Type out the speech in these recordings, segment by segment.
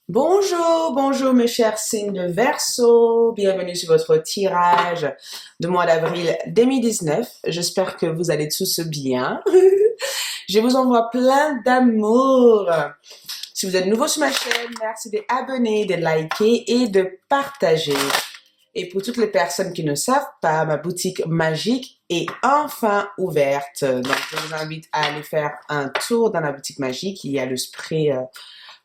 Bonjour, bonjour mes chers signes de Verseau, bienvenue sur votre tirage de mois d'avril 2019. J'espère que vous allez tous bien. Je vous envoie plein d'amour. Si vous êtes nouveau sur ma chaîne, merci d'abonner, de liker et de partager. Et pour toutes les personnes qui ne savent pas, ma boutique magique est enfin ouverte. Donc je vous invite à aller faire un tour dans la boutique magique. Il y a le spray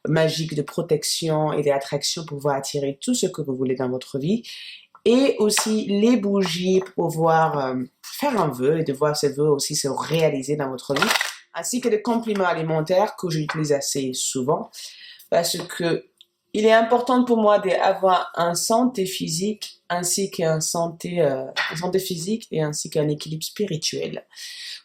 magique de protection et d'attraction pour pouvoir attirer tout ce que vous voulez dans votre vie. Et aussi les bougies pour pouvoir faire un vœu et de voir ces vœux aussi se réaliser dans votre vie. Ainsi que des compléments alimentaires que j'utilise assez souvent. Parce que il est important pour moi d'avoir une santé physique ainsi qu'une santé physique et ainsi qu'un équilibre spirituel.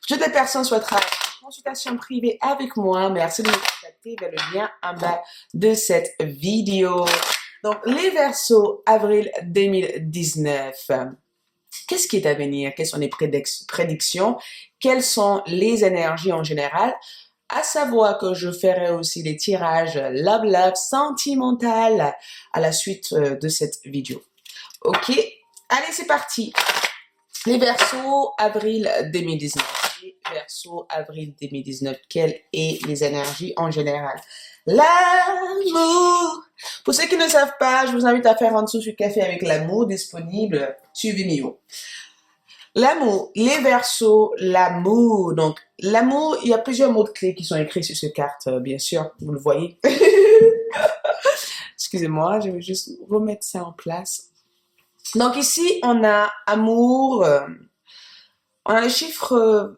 Pour toutes les personnes souhaiteraient avoir une consultation privée avec moi, merci de me contacter vers le lien en bas de cette vidéo. Donc, les Verseaux, avril 2019. Qu'est-ce qui est à venir? Quelles sont les prédictions? Quelles sont les énergies en général? À savoir que je ferai aussi des tirages love sentimental à la suite de cette vidéo. Ok? Allez, c'est parti. Les Verseaux, avril 2019. Les Verseaux, avril 2019. Quelles sont les énergies en général? L'amour. Pour ceux qui ne savent pas, je vous invite à faire un dessous sur café avec l'amour disponible sur Vimeo. L'amour, les Verseaux, l'amour. Donc, l'amour, il y a plusieurs mots de clés qui sont écrits sur cette carte, bien sûr, vous le voyez. Excusez-moi, je vais juste remettre ça en place. Donc ici, on a amour, on a le chiffre,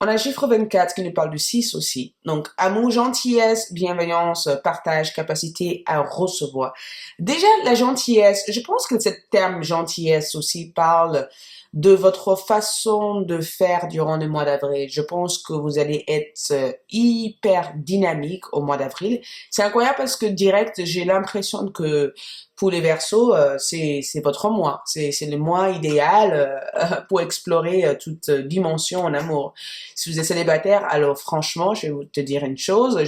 on a le chiffre 24 qui nous parle du 6 aussi. Donc, amour, gentillesse, bienveillance, partage, capacité à recevoir. Déjà, la gentillesse, je pense que ce terme gentillesse aussi parle de votre façon de faire durant le mois d'avril. Je pense que vous allez être hyper dynamique au mois d'avril. C'est incroyable parce que direct, j'ai l'impression que pour les Verseaux, c'est votre mois. C'est le mois idéal pour explorer toute dimension en amour. Si vous êtes célibataire, alors franchement, je vais vous dire une chose.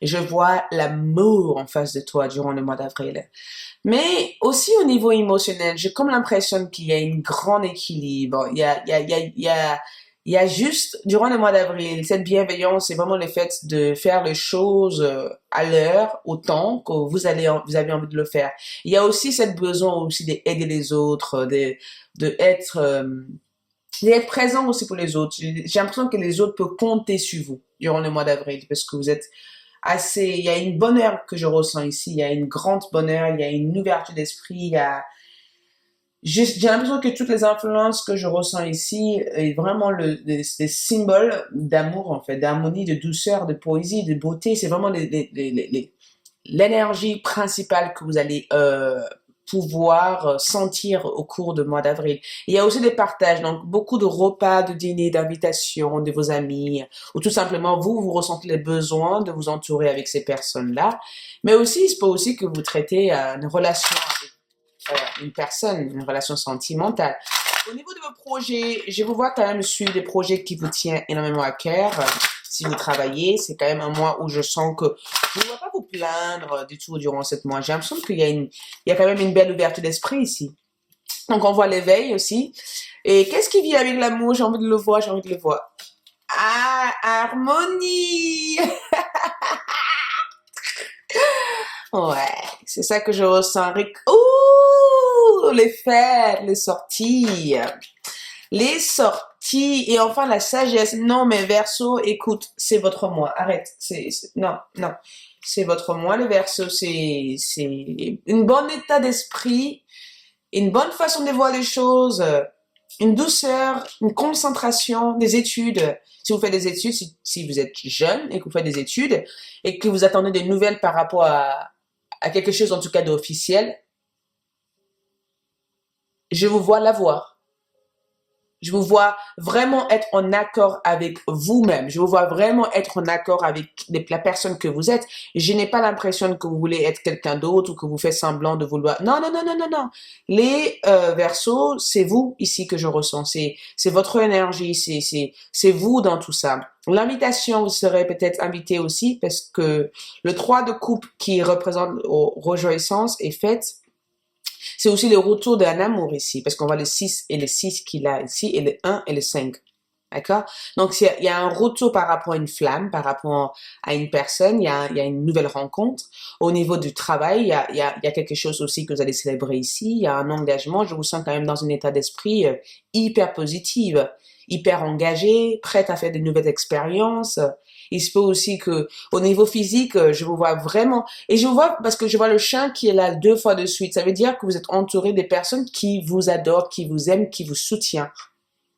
Je vois l'amour en face de toi durant le mois d'avril. Mais aussi au niveau émotionnel, j'ai comme l'impression qu'il y a un grand équilibre. Il y a juste, durant le mois d'avril, cette bienveillance, c'est vraiment le fait de faire les choses à l'heure, au temps que vous avez envie de le faire. Il y a aussi cette besoin aussi d'aider les autres, de être, d'être présent aussi pour les autres. J'ai l'impression que les autres peuvent compter sur vous durant le mois d'avril parce que vous êtes il y a une bonheur que je ressens ici, il y a une grande bonheur, il y a une ouverture d'esprit, j'ai l'impression que toutes les influences que je ressens ici est vraiment des symboles d'amour en fait, d'harmonie, de douceur, de poésie, de beauté. C'est vraiment l'énergie principale que vous allez pouvoir sentir au cours du mois d'avril. Il y a aussi des partages, donc beaucoup de repas, de dîners, d'invitations de vos amis, ou tout simplement vous ressentez le besoin de vous entourer avec ces personnes-là. Mais aussi, il se peut aussi que vous traitez une relation avec une personne, une relation sentimentale. Au niveau de vos projets, je vous vois quand même suivre des projets qui vous tiennent énormément à cœur. Si vous travaillez, c'est quand même un mois où je sens que je ne vais pas vous plaindre du tout durant ce mois. J'ai l'impression il y a quand même une belle ouverture d'esprit ici. Donc, on voit l'éveil aussi. Et qu'est-ce qui vit avec l'amour? J'ai envie de le voir, j'ai envie de le voir. Ah, harmonie! Ouais, c'est ça que je ressens. Ouh, les fêtes, les sorties. Les sorties et enfin la sagesse. Non, mais Verseau, écoute, c'est votre mois. Arrête. Non, non. C'est votre mois, le Verseau. C'est une bonne état d'esprit, une bonne façon de voir les choses, une douceur, une concentration, des études. Si vous faites des études, si vous êtes jeune et que vous faites des études et que vous attendez des nouvelles par rapport à quelque chose en tout cas d'officiel, je vous vois l'avoir. Je vous vois vraiment être en accord avec vous-même. Je vous vois vraiment être en accord avec la personne que vous êtes. Je n'ai pas l'impression que vous voulez être quelqu'un d'autre ou que vous faites semblant de vouloir. Non, non, non, non, non, non. Les Verseaux, c'est vous ici que je ressens. C'est votre énergie. C'est vous dans tout ça. L'invitation, vous serez peut-être invité aussi parce que le 3 de coupe qui représente rejoissance est faite. C'est aussi le retour d'un amour ici, parce qu'on voit le 6 et le 6 qu'il a ici, et le 1 et le 5. D'accord? Donc, il y a un retour par rapport à une flamme, par rapport à une personne, il y a une nouvelle rencontre. Au niveau du travail, il y a quelque chose aussi que vous allez célébrer ici. Il y a un engagement. Je vous sens quand même dans un état d'esprit hyper positif, hyper engagé, prête à faire de nouvelles expériences. Il se peut aussi que, au niveau physique, je vous vois vraiment, et je vous vois parce que je vois le chien qui est là 2 fois de suite. Ça veut dire que vous êtes entouré des personnes qui vous adorent, qui vous aiment, qui vous soutiennent.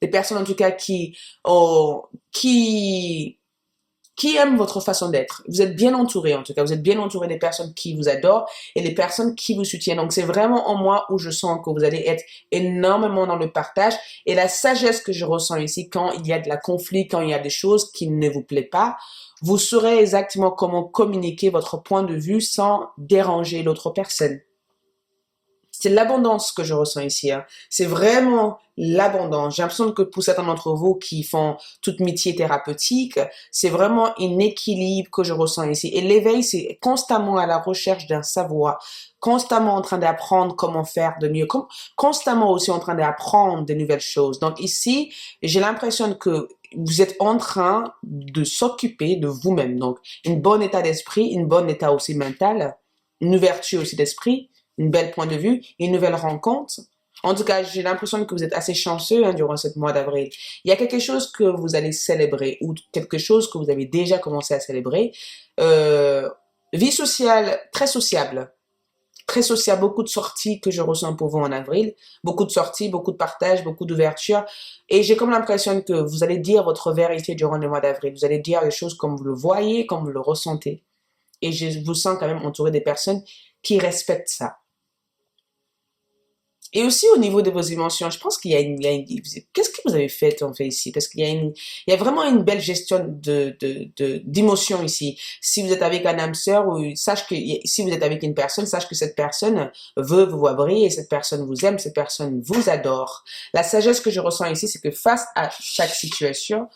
Des personnes en tout cas qui qui aiment votre façon d'être. Vous êtes bien entouré en tout cas. Vous êtes bien entouré des personnes qui vous adorent et des personnes qui vous soutiennent. Donc c'est vraiment en moi où je sens que vous allez être énormément dans le partage et la sagesse que je ressens ici quand il y a de la conflit, quand il y a des choses qui ne vous plaisent pas. Vous saurez exactement comment communiquer votre point de vue sans déranger l'autre personne. C'est l'abondance que je ressens ici. Hein. C'est vraiment l'abondance. J'ai l'impression que pour certains d'entre vous qui font toute métier thérapeutique, c'est vraiment un équilibre que je ressens ici. Et l'éveil, c'est constamment à la recherche d'un savoir, constamment en train d'apprendre comment faire de mieux, constamment aussi en train d'apprendre de nouvelles choses. Donc ici, j'ai l'impression que vous êtes en train de s'occuper de vous-même. Donc, un bon état d'esprit, un bon état aussi mental, une ouverture aussi d'esprit, une belle point de vue, une nouvelle rencontre. En tout cas, j'ai l'impression que vous êtes assez chanceux hein, durant ce mois d'avril. Il y a quelque chose que vous allez célébrer ou quelque chose que vous avez déjà commencé à célébrer. Vie sociale très sociable. Très sociable, beaucoup de sorties que je ressens pour vous en avril. Beaucoup de sorties, beaucoup de partage, beaucoup d'ouverture. Et j'ai comme l'impression que vous allez dire votre vérité durant le mois d'avril. Vous allez dire les choses comme vous le voyez, comme vous le ressentez. Et je vous sens quand même entouré des personnes qui respectent ça. Et aussi au niveau de vos émotions, je pense qu'il y a qu'est-ce que vous avez fait en fait ici? Parce qu'il y a il y a vraiment une belle gestion d'émotions ici. Si vous êtes avec un âme sœur ou sache que si vous êtes avec une personne, sache que cette personne veut vous voir briller, cette personne vous aime, cette personne vous adore. La sagesse que je ressens ici, c'est que face à chaque situation,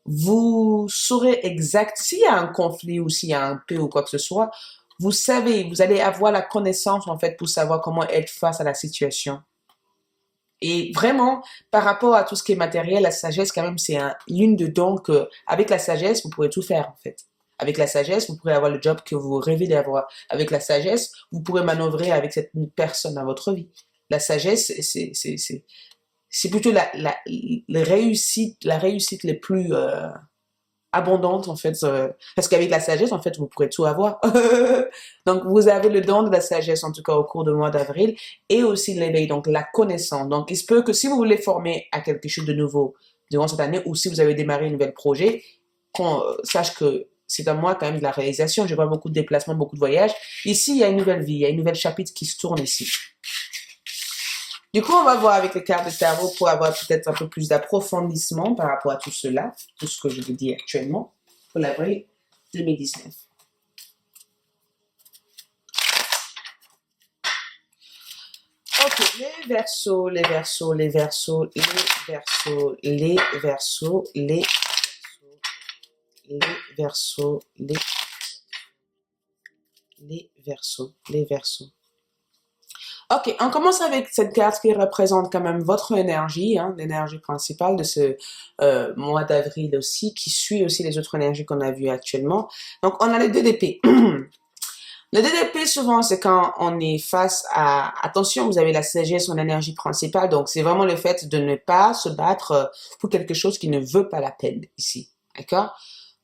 vous saurez exact s'il y a un conflit ou s'il y a un peu ou quoi que ce soit, vous savez, vous allez avoir la connaissance en fait pour savoir comment être face à la situation. Et vraiment, par rapport à tout ce qui est matériel, la sagesse, quand même, c'est l'une de dons que, avec la sagesse, vous pourrez tout faire, en fait. Avec la sagesse, vous pourrez avoir le job que vous rêvez d'avoir. Avec la sagesse, vous pourrez manœuvrer avec cette personne dans votre vie. La sagesse, c'est plutôt la réussite les plus, abondante en fait parce qu'avec la sagesse en fait vous pourrez tout avoir donc vous avez le don de la sagesse en tout cas au cours du mois d'avril et aussi l'éveil donc la connaissance donc il se peut que si vous voulez former à quelque chose de nouveau durant cette année ou si vous avez démarré un nouvel projet qu'on sache que c'est un mois quand même de la réalisation. Je vois beaucoup de déplacements, beaucoup de voyages. Ici, il y a une nouvelle vie, il y a une nouvelle chapitre qui se tourne ici. Du coup, on va voir avec les cartes de tarot pour avoir peut-être un peu plus d'approfondissement par rapport à tout cela, tout ce que je vous dis actuellement, pour l'avril 2019. Ok, les Verseaux, les Verseaux, les Verseaux, les Verseaux, les Verseaux, les Verseaux, les Verseaux, les Verseaux. Ok, on commence avec cette carte qui représente quand même votre énergie, hein, l'énergie principale de ce mois d'avril aussi, qui suit aussi les autres énergies qu'on a vues actuellement. Donc, on a les 2 d'épée. Le 2 d'épée, souvent, c'est quand on est face à... Attention, vous avez la sagesse, son énergie principale, donc c'est vraiment le fait de ne pas se battre pour quelque chose qui ne veut pas la peine ici, d'accord?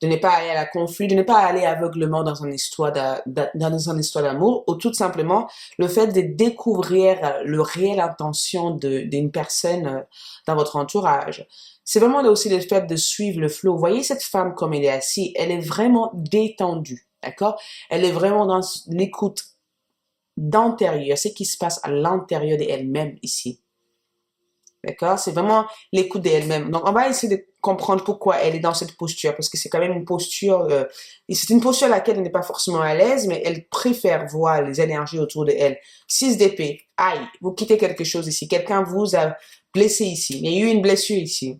De ne pas aller à la conflit, de ne pas aller aveuglement dans une histoire d'amour, ou tout simplement le fait de découvrir le réel intention d'une personne dans votre entourage. C'est vraiment là aussi le fait de suivre le flot. Vous voyez cette femme comme elle est assise, elle est vraiment détendue, d'accord? Elle est vraiment dans l'écoute d'intérieur, ce qui se passe à l'intérieur d'elle-même ici. D'accord? C'est vraiment l'écoute d'elle-même. Donc, on va essayer de comprendre pourquoi elle est dans cette posture, parce que c'est quand même une posture, et c'est une posture à laquelle elle n'est pas forcément à l'aise, mais elle préfère voir les énergies autour de elle. 6 d'épée. Aïe, vous quittez quelque chose ici. Quelqu'un vous a blessé ici. Il y a eu une blessure ici.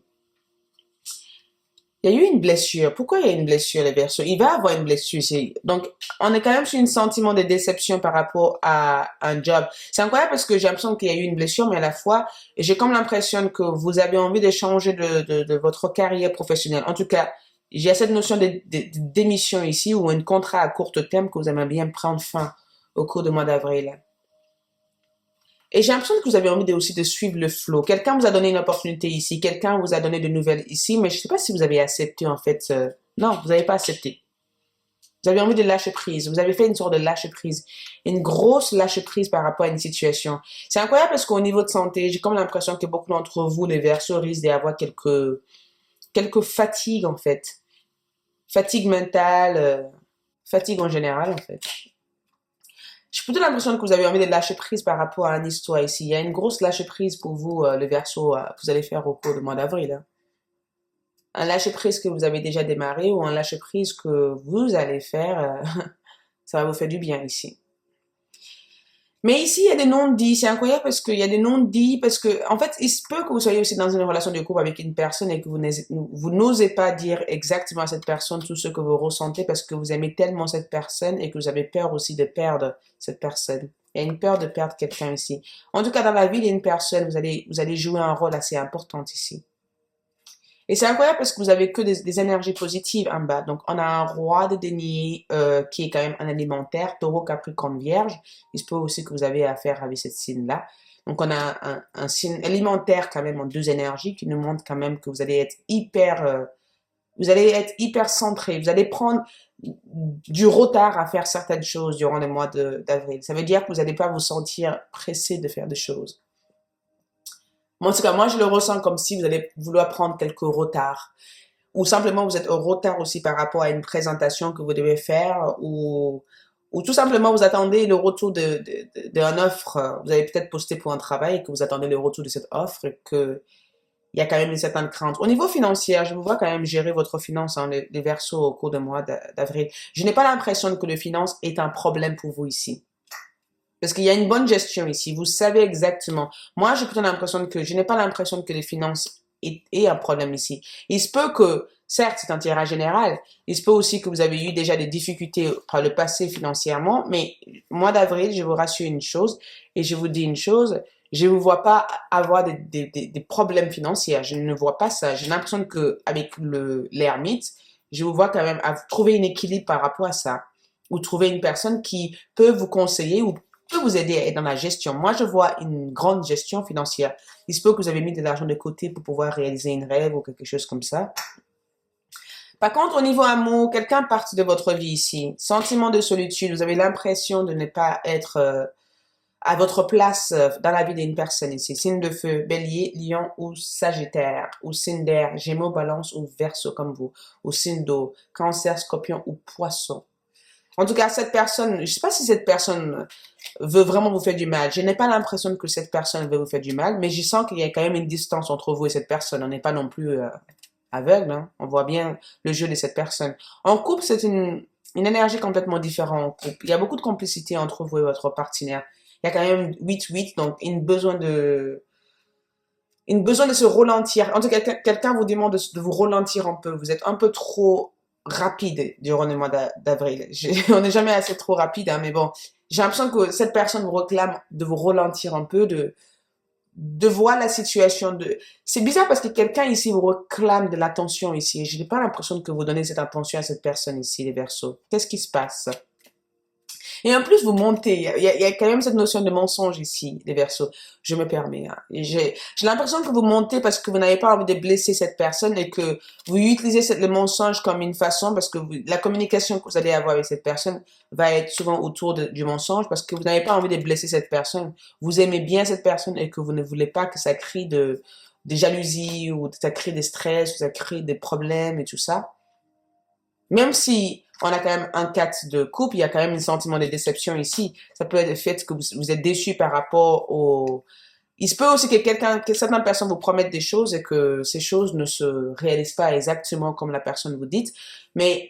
Il y a eu une blessure. Pourquoi il y a une blessure, les Verseaux? Il va avoir une blessure ici. Donc, on est quand même sur un sentiment de déception par rapport à un job. C'est incroyable parce que j'ai l'impression qu'il y a eu une blessure, mais à la fois, j'ai comme l'impression que vous avez envie de changer de votre carrière professionnelle. En tout cas, j'ai cette notion de démission ici ou un contrat à court terme que vous aimez bien prendre fin au cours du mois d'avril. Et j'ai l'impression que vous avez envie aussi de suivre le flow. Quelqu'un vous a donné une opportunité ici, quelqu'un vous a donné de nouvelles ici, mais je ne sais pas si vous avez accepté en fait. Non, vous n'avez pas accepté. Vous avez envie de lâcher prise. Vous avez fait une sorte de lâcher prise. Une grosse lâcher prise par rapport à une situation. C'est incroyable parce qu'au niveau de santé, j'ai comme l'impression que beaucoup d'entre vous, les Verseaux, risquent d'avoir quelques fatigues en fait. Fatigue mentale, fatigue en général en fait. J'ai plutôt l'impression que vous avez envie de lâcher prise par rapport à une histoire ici. Il y a une grosse lâcher prise pour vous, le Verseau, que vous allez faire au cours du mois d'avril. Hein. Un lâcher prise que vous avez déjà démarré ou un lâcher prise que vous allez faire, ça va vous faire du bien ici. Mais ici, il y a des non-dits. C'est incroyable parce qu'il y a des non-dits parce que, en fait, il se peut que vous soyez aussi dans une relation de couple avec une personne et que vous n'osez pas dire exactement à cette personne tout ce que vous ressentez parce que vous aimez tellement cette personne et que vous avez peur aussi de perdre cette personne. Il y a une peur de perdre quelqu'un ici. En tout cas, dans la vie d'une personne, vous allez jouer un rôle assez important ici. Et c'est incroyable parce que vous avez que des énergies positives en bas. Donc, on a un roi de denier qui est quand même un alimentaire, taureau, capricorne, vierge. Il se peut aussi que vous avez affaire avec cette signe-là. Donc, on a un signe alimentaire quand même en 2 énergies qui nous montre quand même que vous allez être hyper centré. Vous allez prendre du retard à faire certaines choses durant le mois d'avril. Ça veut dire que vous n'allez pas vous sentir pressé de faire des choses. Moi, en tout cas, moi, je le ressens comme si vous allez vouloir prendre quelques retards. Ou simplement, vous êtes en retard aussi par rapport à une présentation que vous devez faire. Ou tout simplement, vous attendez le retour d'une offre. Vous avez peut-être posté pour un travail et que vous attendez le retour de cette offre et que il y a quand même une certaine crainte. Au niveau financier, je vous vois quand même gérer votre finance, hein, les Verseaux au cours du mois d'avril. Je n'ai pas l'impression que le finance est un problème pour vous ici. Parce qu'il y a une bonne gestion ici. Vous savez exactement. Moi, j'ai plutôt l'impression que je n'ai pas l'impression que les finances est un problème ici. Il se peut que, certes, c'est un tirage général. Il se peut aussi que vous avez eu déjà des difficultés par le passé financièrement. Mais mois d'avril, je vous rassure une chose et je vous dis une chose. Je ne vous vois pas avoir des problèmes financiers. Je ne vois pas ça. J'ai l'impression que avec l'ermite, je vous vois quand même trouver un équilibre par rapport à ça. Ou trouver une personne qui peut vous conseiller ou peut vous aider à être dans la gestion. Moi, je vois une grande gestion financière. Il se peut que vous avez mis de l'argent de côté pour pouvoir réaliser une rêve ou quelque chose comme ça. Par contre, au niveau amour, quelqu'un part de votre vie ici. Sentiment de solitude. Vous avez l'impression de ne pas être à votre place dans la vie d'une personne ici. Signe de feu, bélier, lion ou sagittaire. Ou signe d'air, gémeaux, balance ou verseau comme vous. Ou signe d'eau, cancer, scorpion ou poisson. En tout cas, cette personne, je ne sais pas si cette personne veut vraiment vous faire du mal. Je n'ai pas l'impression que cette personne veut vous faire du mal, mais je sens qu'il y a quand même une distance entre vous et cette personne. On n'est pas non plus aveugle, hein. On voit bien le jeu de cette personne. En couple, c'est une énergie complètement différente en couple. Il y a beaucoup de complicité entre vous et votre partenaire. Il y a quand même 8-8, donc une besoin de se ralentir. En tout cas, quelqu'un vous demande de vous ralentir un peu. Vous êtes un peu trop rapide durant le mois d'avril. On n'est jamais assez trop rapide, hein, mais bon, j'ai l'impression que cette personne vous réclame de vous ralentir un peu, de voir la situation. C'est bizarre parce que quelqu'un ici vous réclame de l'attention ici. Je n'ai pas l'impression que vous donnez cette attention à cette personne ici, les Verseaux. Qu'est-ce qui se passe? Et en plus, vous montez. Il y a quand même cette notion de mensonge ici, les Verseaux. Je me permets. Hein. J'ai l'impression que vous montez parce que vous n'avez pas envie de blesser cette personne et que vous utilisez le mensonge comme une façon parce que la communication que vous allez avoir avec cette personne va être souvent autour du mensonge parce que vous n'avez pas envie de blesser cette personne. Vous aimez bien cette personne et que vous ne voulez pas que ça crée des jalousies ou ça crée des stress ou ça crée des problèmes et tout ça. Même si on a quand même un 4 de couple, il y a quand même un sentiment de déception ici. Ça peut être le fait que vous êtes déçu par rapport Il se peut aussi que certaines personnes vous promettent des choses et que ces choses ne se réalisent pas exactement comme la personne vous dit. Mais,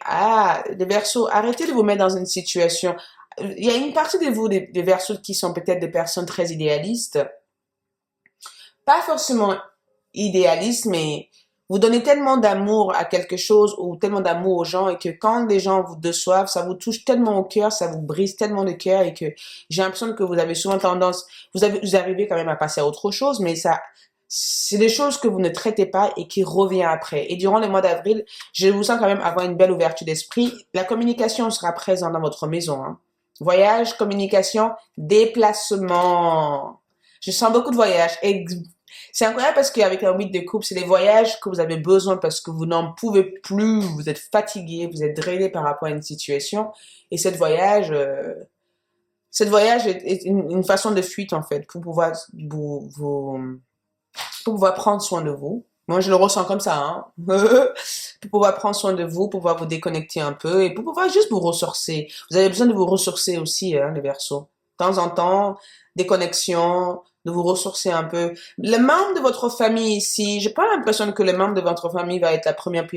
les Verseaux, arrêtez de vous mettre dans une situation. Il y a une partie de vous, des Verseaux, qui sont peut-être des personnes très idéalistes. Pas forcément idéalistes, mais vous donnez tellement d'amour à quelque chose ou tellement d'amour aux gens et que quand les gens vous déçoivent, ça vous touche tellement au cœur, ça vous brise tellement le cœur et que j'ai l'impression que vous avez souvent tendance, vous arrivez quand même à passer à autre chose, mais ça, c'est des choses que vous ne traitez pas et qui revient après. Et durant le mois d'avril, je vous sens quand même avoir une belle ouverture d'esprit. La communication sera présente dans votre maison, hein. Voyage, communication, déplacement. Je sens beaucoup de voyages. C'est incroyable parce qu'avec un 8 de coupe, c'est des voyages que vous avez besoin parce que vous n'en pouvez plus, vous êtes fatigué, vous êtes drainé par rapport à une situation. Et cette voyage est une façon de fuite en fait pour pouvoir pour pouvoir prendre soin de vous. Moi, je le ressens comme ça, hein. Pour pouvoir prendre soin de vous, pour pouvoir vous déconnecter un peu et pour pouvoir juste vous ressourcer. Vous avez besoin de vous ressourcer aussi, hein, les Verseaux. De temps en temps, déconnexion, de vous ressourcer un peu. Les membres de votre famille ici, j'ai pas l'impression que les membres de votre famille va être la première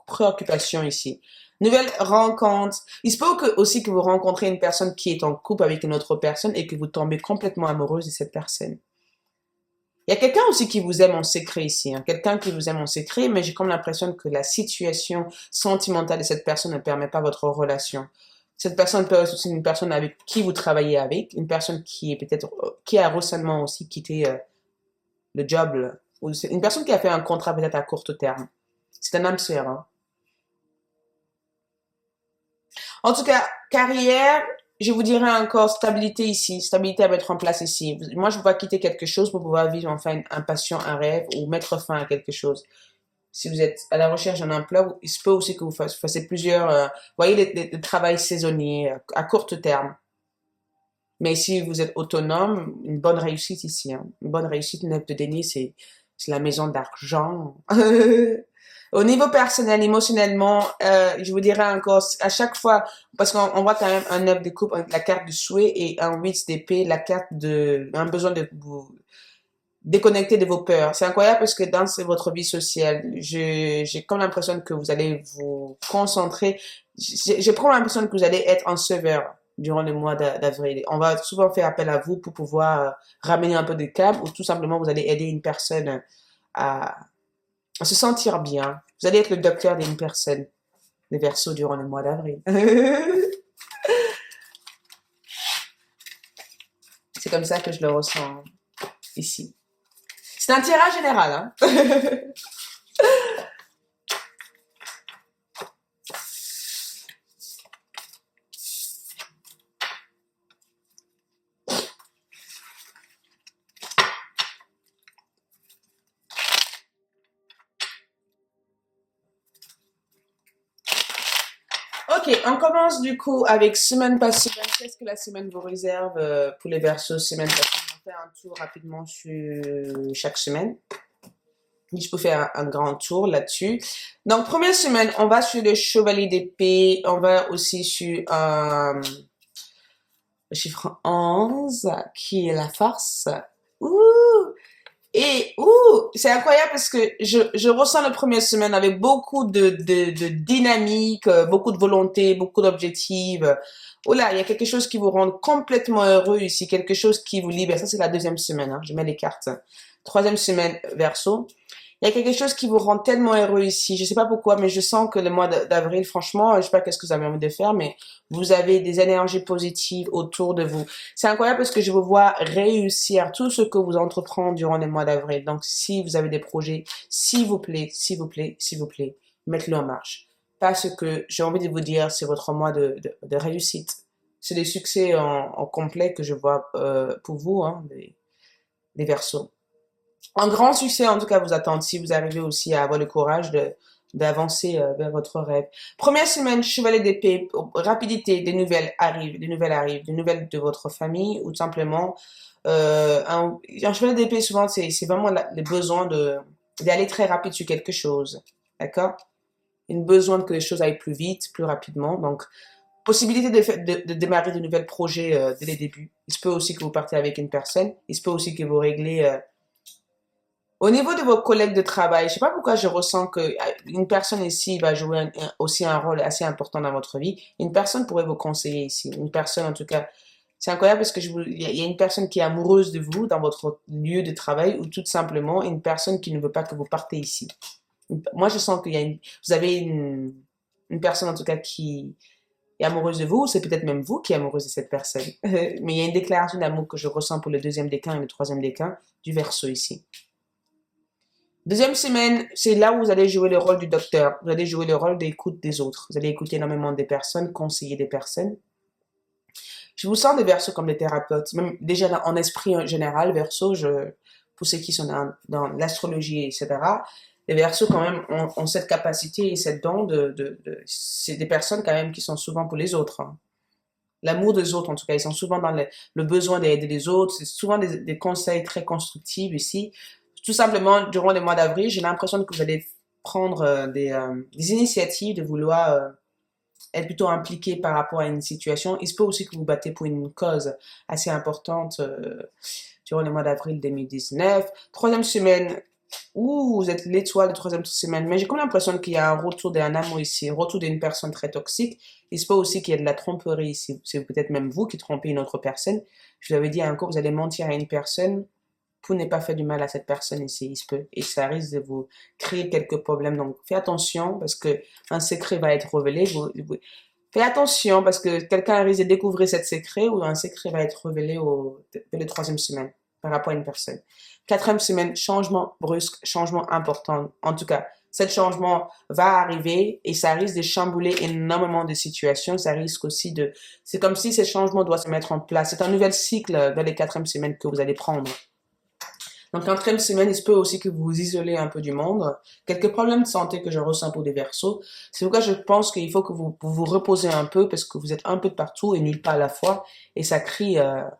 préoccupation ici. Nouvelle rencontre. Il se peut aussi que vous rencontrez une personne qui est en couple avec une autre personne et que vous tombez complètement amoureuse de cette personne. Il y a quelqu'un aussi qui vous aime en secret ici, hein. Quelqu'un qui vous aime en secret, mais j'ai comme l'impression que la situation sentimentale de cette personne ne permet pas votre relation. Cette personne peut être une personne avec qui vous travaillez avec, une personne qui est peut-être, qui a récemment aussi quitté le job, là. Ou c'est une personne qui a fait un contrat peut-être à court terme. C'est un âme sœur, hein. En tout cas, carrière, je vous dirais encore stabilité ici, stabilité à mettre en place ici. Moi, je ne veux pas quitter quelque chose pour pouvoir vivre enfin un passion, un rêve ou mettre fin à quelque chose. Si vous êtes à la recherche d'un emploi, il se peut aussi que vous fassiez plusieurs, voyez, le travail saisonnier à court terme. Mais si vous êtes autonome, une bonne réussite ici, hein. Une bonne réussite, neuf de denier, c'est la maison d'argent. Au niveau personnel, émotionnellement, je vous dirais encore, à chaque fois, parce qu'on voit quand même un 9 de coupe, la carte du souhait, et un 8 d'épée, la carte un besoin de vous déconnecter de vos peurs. C'est incroyable parce que dans votre vie sociale, j'ai comme l'impression que vous allez vous concentrer. Je prends l'impression que vous allez être un sauveur durant le mois d'avril. On va souvent faire appel à vous pour pouvoir ramener un peu de calme ou tout simplement vous allez aider une personne à se sentir bien. Vous allez être le docteur d'une personne, les Verseaux, durant le mois d'avril. C'est comme ça que je le ressens ici. C'est un tirage général, hein. Ok, on commence du coup avec semaine par semaine. Qu'est-ce que la semaine vous réserve pour les Verseaux semaine par semaine? On va faire un tour rapidement sur chaque semaine. Je peux faire un grand tour là-dessus. Donc, première semaine, on va sur le chevalier d'épée. On va aussi sur le chiffre 11, qui est la force. Ouh! Et c'est incroyable parce que je ressens la première semaine avec beaucoup de dynamique, beaucoup de volonté, beaucoup d'objectifs. Oh là, il y a quelque chose qui vous rend complètement heureux ici, quelque chose qui vous libère. Ça, c'est la deuxième semaine, hein. Je mets les cartes. Troisième semaine, Verseau. Il y a quelque chose qui vous rend tellement heureux ici. Je sais pas pourquoi, mais je sens que le mois d'avril, franchement, je sais pas qu'est-ce que vous avez envie de faire, mais vous avez des énergies positives autour de vous. C'est incroyable parce que je vous vois réussir tout ce que vous entreprenez durant le mois d'avril. Donc, si vous avez des projets, s'il vous plaît, s'il vous plaît, s'il vous plaît, mettez-le en marche. Parce que j'ai envie de vous dire, c'est votre mois de réussite. C'est des succès en complet que je vois pour vous, hein, les Verseaux. Un grand succès, en tout cas, vous attend si vous arrivez aussi à avoir le courage d'avancer vers votre rêve. Première semaine, chevalier d'épée, rapidité, des nouvelles arrivent, des nouvelles de votre famille ou tout simplement un chevalier d'épée, souvent, c'est vraiment le besoin d'aller très rapide sur quelque chose. D'accord? Une besoin que les choses aillent plus vite, plus rapidement. Donc, possibilité de démarrer de nouveaux projets dès les débuts. Il se peut aussi que vous partez avec une personne. Il se peut aussi que vous réglez Au niveau de vos collègues de travail, je sais pas pourquoi je ressens que une personne ici va jouer aussi un rôle assez important dans votre vie. Une personne pourrait vous conseiller ici. Une personne, en tout cas, c'est incroyable parce que il y a une personne qui est amoureuse de vous dans votre lieu de travail ou tout simplement une personne qui ne veut pas que vous partez ici. Moi, je sens qu'il y a vous avez une personne en tout cas qui est amoureuse de vous, c'est peut-être même vous qui êtes amoureuse de cette personne. Mais il y a une déclaration d'amour que je ressens pour le deuxième décan et le troisième décan du Verseau ici. Deuxième semaine, c'est là où vous allez jouer le rôle du docteur. Vous allez jouer le rôle d'écoute des autres. Vous allez écouter énormément des personnes, conseiller des personnes. Je vous sens des Verseaux comme des thérapeutes. Même déjà en esprit en général, Verseau, pour ceux qui sont dans l'astrologie, etc., les Verseaux quand même ont cette capacité et cette don c'est des personnes quand même qui sont souvent pour les autres. Hein. L'amour des autres, en tout cas, ils sont souvent dans le besoin d'aider les autres. C'est souvent des conseils très constructifs ici. Tout simplement, durant les mois d'avril, j'ai l'impression que vous allez prendre des initiatives, de vouloir être plutôt impliqué par rapport à une situation. Il se peut aussi que vous battez pour une cause assez importante durant le mois d'avril 2019. Troisième semaine, vous êtes l'étoile de troisième semaine, mais j'ai comme l'impression qu'il y a un retour d'un amour ici, un retour d'une personne très toxique. Il se peut aussi qu'il y ait de la tromperie ici. C'est peut-être même vous qui trompez une autre personne. Je vous avais dit encore, vous allez mentir à une personne pour ne pas faire du mal à cette personne ici, il se peut. Et ça risque de vous créer quelques problèmes. Donc, faites attention parce que un secret va être révélé. Faites attention parce que quelqu'un risque de découvrir cette secret ou un secret va être révélé dès la troisième semaine par rapport à une personne. Quatrième semaine, changement brusque, changement important. En tout cas, ce changement va arriver et ça risque de chambouler énormément de situations. Ça risque aussi c'est comme si ce changement doit se mettre en place. C'est un nouvel cycle vers les quatrièmes semaines que vous allez prendre. Donc, quatrième semaine, il se peut aussi que vous vous isolez un peu du monde. Quelques problèmes de santé que je ressens pour des Verseaux. C'est pourquoi je pense qu'il faut que vous reposez un peu parce que vous êtes un peu de partout et nulle part à la fois et ça crée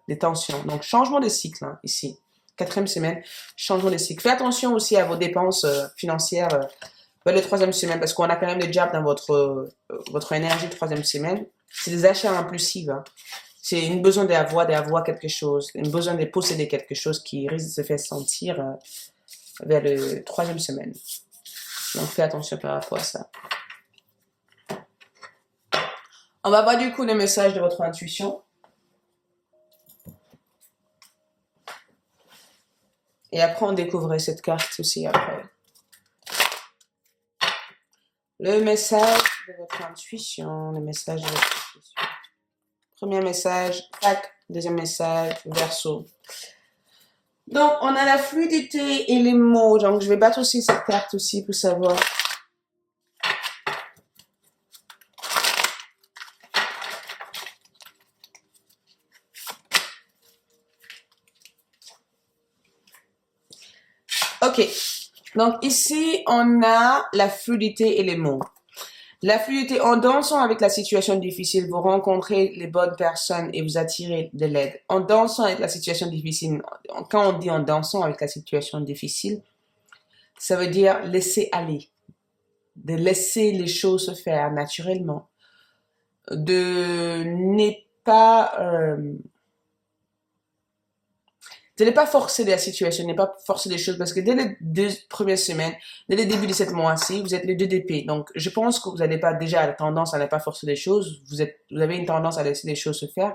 des tensions. Donc, changement de cycle hein, ici. Quatrième semaine, changement de cycle. Faites attention aussi à vos dépenses financières vers la troisième semaine parce qu'on a quand même des jobs dans votre énergie de troisième semaine. C'est des achats impulsifs. Hein. C'est une besoin d'avoir quelque chose, une besoin de posséder quelque chose qui risque de se faire sentir vers le troisième semaine. Donc, fais attention par rapport à ça. On va voir du coup le message de votre intuition. Et après, on découvre cette carte aussi après. Le message de votre intuition, le message de votre intuition. Premier message, tac. Deuxième message, Verseau. Donc, on a la fluidité et les mots. Donc, je vais battre aussi cette carte aussi pour savoir. Ok. Donc, ici, on a la fluidité et les mots. La fluidité, en dansant avec la situation difficile, vous rencontrez les bonnes personnes et vous attirez de l'aide. En dansant avec la situation difficile, quand on dit en dansant avec la situation difficile, ça veut dire laisser aller, de laisser les choses se faire naturellement, de ne pas forcer la situation, ne pas forcer les choses, parce que dès les 2 premières semaines, dès le début de cette mois-ci, vous êtes les 2 d'épée. Donc, je pense que vous n'avez pas déjà la tendance à ne pas forcer les choses. Vous avez une tendance à laisser les choses se faire.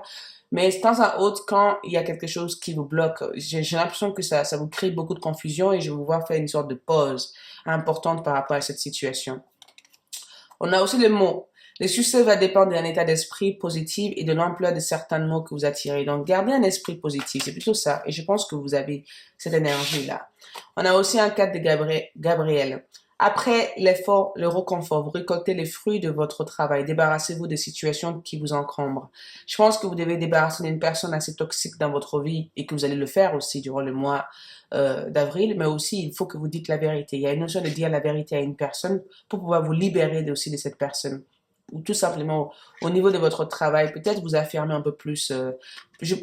Mais de temps à autre, quand il y a quelque chose qui vous bloque, j'ai l'impression que ça vous crée beaucoup de confusion et je vais vous voir faire une sorte de pause importante par rapport à cette situation. On a aussi le mot. Le succès va dépendre d'un état d'esprit positif et de l'ampleur de certains mots que vous attirez. Donc, gardez un esprit positif, c'est plutôt ça. Et je pense que vous avez cette énergie-là. On a aussi un cadre de Gabriel. Après l'effort, le réconfort, vous récoltez les fruits de votre travail. Débarrassez-vous des situations qui vous encombrent. Je pense que vous devez débarrasser d'une personne assez toxique dans votre vie et que vous allez le faire aussi durant le mois d'avril. Mais aussi, il faut que vous dites la vérité. Il y a une notion de dire la vérité à une personne pour pouvoir vous libérer aussi de cette personne. Ou tout simplement au niveau de votre travail, peut-être vous affirmer un peu plus.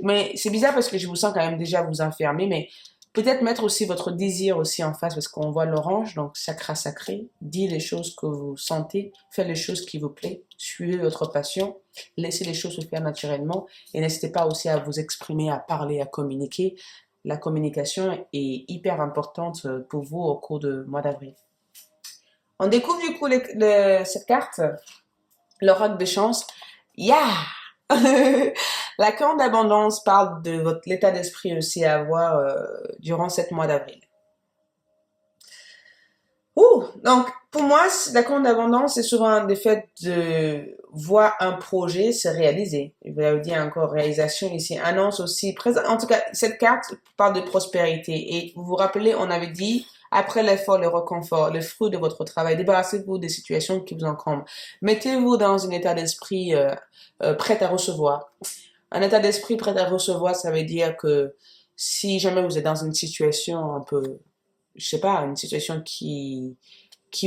Mais c'est bizarre parce que je vous sens quand même déjà vous affirmer, mais peut-être mettre aussi votre désir aussi en face parce qu'on voit l'orange, donc sacra sacré. Dites les choses que vous sentez, faites les choses qui vous plaisent, suivez votre passion, laissez les choses se faire naturellement et n'hésitez pas aussi à vous exprimer, à parler, à communiquer. la communication est hyper importante pour vous au cours du mois d'avril. On découvre du coup cette carte, l'oracle de chance. Yeah! La carte d'abondance parle de l'état d'esprit aussi à avoir durant ce mois d'avril. Donc, pour moi, la carte d'abondance, c'est souvent le fait de voir un projet se réaliser. Je vais vous dire encore réalisation ici. Annonce aussi. En tout cas, cette carte parle de prospérité. Et vous vous rappelez, on avait dit, après l'effort, le réconfort, le fruit de votre travail, débarrassez-vous des situations qui vous encombrent. Mettez-vous dans un état d'esprit prêt à recevoir. Un état d'esprit prêt à recevoir, ça veut dire que si jamais vous êtes dans une situation un peu, je sais pas, une situation qui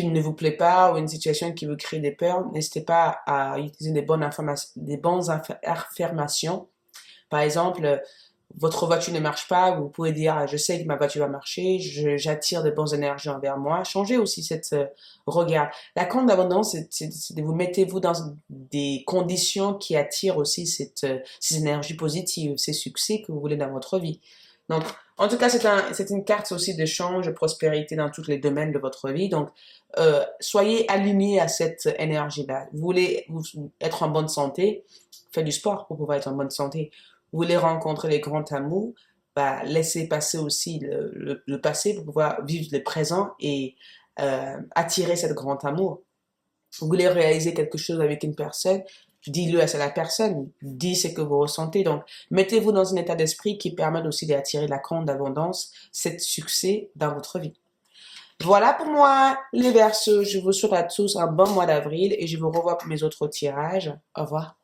ne vous plaît pas ou une situation qui vous crée des peurs, n'hésitez pas à utiliser des bonnes affirmations. Par exemple, votre voiture ne marche pas, vous pouvez dire, je sais que ma voiture va marcher, j'attire de bonnes énergies envers moi. Changez aussi cette regard. La carte d'abondance, c'est de vous mettez-vous dans des conditions qui attirent aussi ces énergies positives, ces succès que vous voulez dans votre vie. Donc, en tout cas, c'est une carte aussi d'échange, de prospérité dans tous les domaines de votre vie. Donc, soyez alignés à cette énergie-là. Vous voulez être en bonne santé, faites du sport pour pouvoir être en bonne santé. Vous voulez rencontrer les grands amours, bah, laissez passer aussi le passé pour pouvoir vivre le présent et attirer cet grand amour. Vous voulez réaliser quelque chose avec une personne, dis-le à la personne, dis ce que vous ressentez. Donc, mettez-vous dans un état d'esprit qui permet aussi d'attirer la grande abondance, cet succès dans votre vie. Voilà pour moi, les Verseaux. Je vous souhaite à tous un bon mois d'avril et je vous revois pour mes autres tirages. Au revoir.